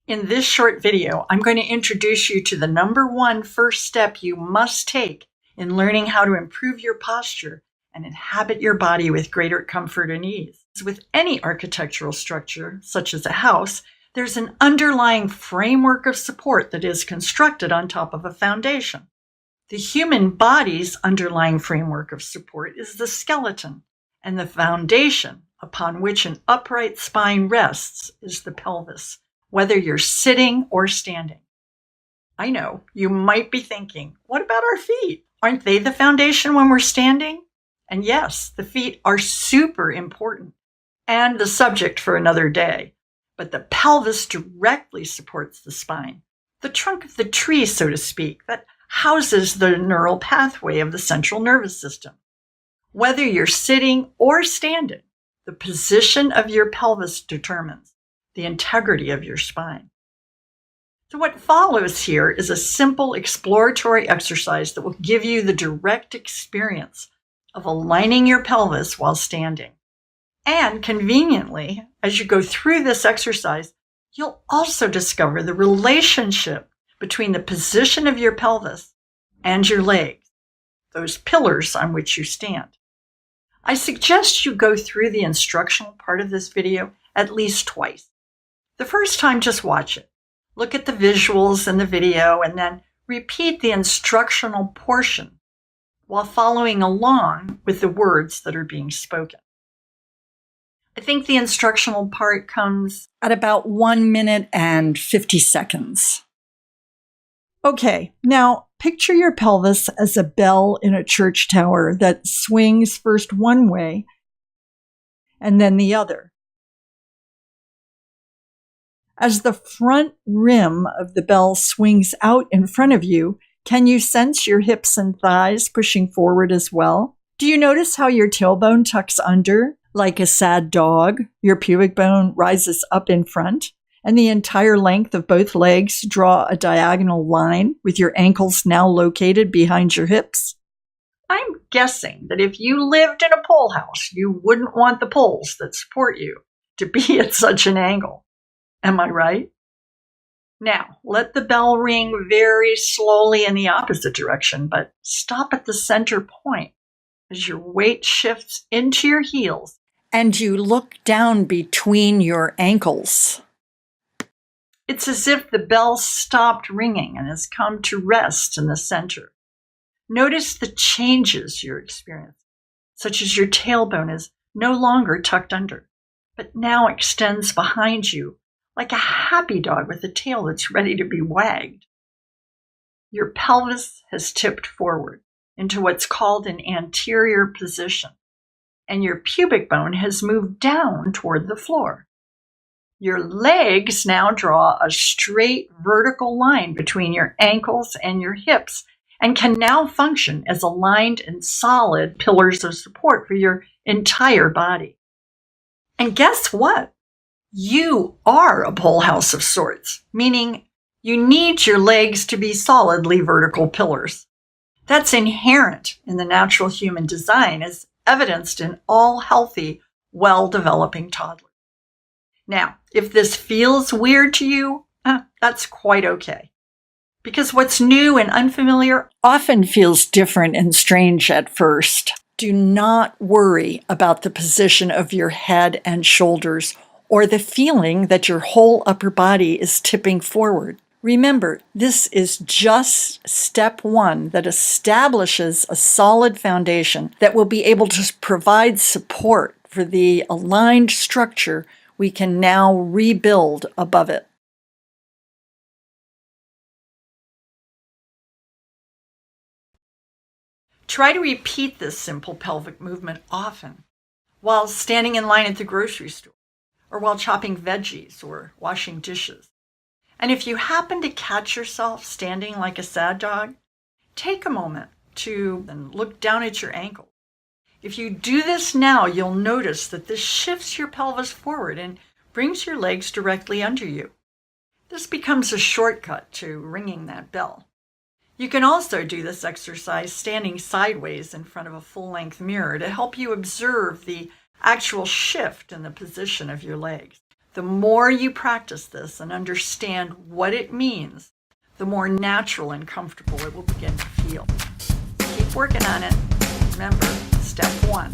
In this short video, I'm going to introduce you to the number one first step you must take in learning how to improve your posture and inhabit your body with greater comfort and ease. With any architectural structure, such as a house, there's an underlying framework of support that is constructed on top of a foundation. The human body's underlying framework of support is the skeleton, and the foundation upon which an upright spine rests is the pelvis, whether you're sitting or standing. I know, you might be thinking, what about our feet? Aren't they the foundation when we're standing? And yes, the feet are super important and the subject for another day. But the pelvis directly supports the spine, the trunk of the tree, so to speak, that houses the neural pathway of the central nervous system. Whether you're sitting or standing, the position of your pelvis determines the integrity of your spine. So what follows here is a simple exploratory exercise that will give you the direct experience of aligning your pelvis while standing. And conveniently, as you go through this exercise, you'll also discover the relationship between the position of your pelvis and your legs, those pillars on which you stand. I suggest you go through the instructional part of this video at least twice. The first time, just watch it. Look at the visuals in the video and then repeat the instructional portion while following along with the words that are being spoken. I think the instructional part comes at about 1 minute and 50 seconds. Okay, now picture your pelvis as a bell in a church tower that swings first one way and then the other. As the front rim of the bell swings out in front of you, can you sense your hips and thighs pushing forward as well? Do you notice how your tailbone tucks under like a sad dog? Your pubic bone rises up in front, and the entire length of both legs draw a diagonal line with your ankles now located behind your hips? I'm guessing that if you lived in a pole house, you wouldn't want the poles that support you to be at such an angle. Am I right? Now, let the bell ring very slowly in the opposite direction, but stop at the center point as your weight shifts into your heels and you look down between your ankles. It's as if the bell stopped ringing and has come to rest in the center. Notice the changes you're experiencing, such as your tailbone is no longer tucked under, but now extends behind you like a happy dog with a tail that's ready to be wagged. Your pelvis has tipped forward into what's called an anterior position, and your pubic bone has moved down toward the floor. Your legs now draw a straight vertical line between your ankles and your hips and can now function as aligned and solid pillars of support for your entire body. And guess what? You are a pole house of sorts, meaning you need your legs to be solidly vertical pillars. That's inherent in the natural human design, as evidenced in all healthy, well-developing toddlers. Now, if this feels weird to you, that's quite okay. Because what's new and unfamiliar often feels different and strange at first. Do not worry about the position of your head and shoulders or the feeling that your whole upper body is tipping forward. Remember, this is just step one that establishes a solid foundation that will be able to provide support for the aligned structure we can now rebuild above it. Try to repeat this simple pelvic movement often while standing in line at the grocery store, or while chopping veggies or washing dishes. And if you happen to catch yourself standing like a sad dog, take a moment to look down at your ankle. If you do this now, you'll notice that this shifts your pelvis forward and brings your legs directly under you. This becomes a shortcut to ringing that bell. You can also do this exercise standing sideways in front of a full-length mirror to help you observe the actual shift in the position of your legs. The more you practice this and understand what it means, the more natural and comfortable it will begin to feel. Keep working on it. Remember, step 1,